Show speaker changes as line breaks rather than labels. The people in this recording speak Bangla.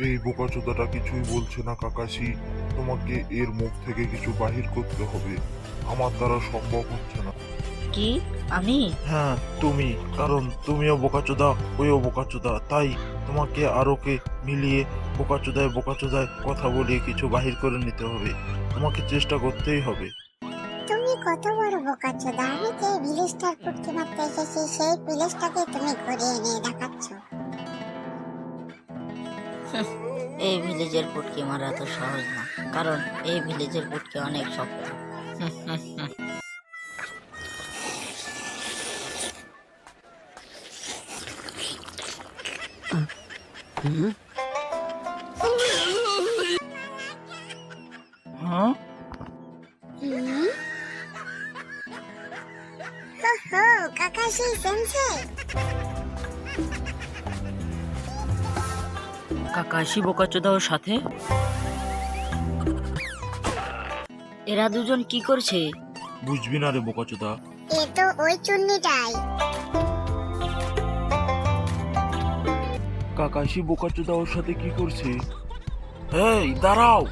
এই বোকাচোদাটা কিছুই বলছে না কাকাশি। তোমাকে এর মুখ থেকে কিছু বাহির করতে হবে। আমার দ্বারা সম্ভব হচ্ছে না।
কি? আমি?
হ্যাঁ, তুমি। কারণ তুমিও বোকাচোদা, ওইও বোকাচোদা। তাই তোমাকে আর ওকে মিলিয়ে বোকাচোদায় বোকাচোদায় কথা বলিয়ে কিছু বাহির করে নিতে হবে। তোমাকে চেষ্টা করতেই হবে।
তুমি কত বড় বোকাচোদা! আমি যে ভিলেজটার পুটকি মারতে এসেছি সেই ভিলেজটাকে তুমি ঘুরিয়ে নিয়ে দেখাচ্ছ।
এই ভিলেজের পুটকি মারা তো সহজ না, কারণ এই ভিলেজের পুটকি অনেক শক্ত। হ্যাঁ,
হুম? হো, কাকাশি সেন্সেই।
কাকাশি বোকাচোদা ওর সাথে? এরা দুজন কি করছে?
বুঝবি না রে বোকাচোদা।
এ তো ওই চুন্নিটাই।
কাকাশি বোকাচোদা ওর সাথে কি করছে? এই দাঁড়াও!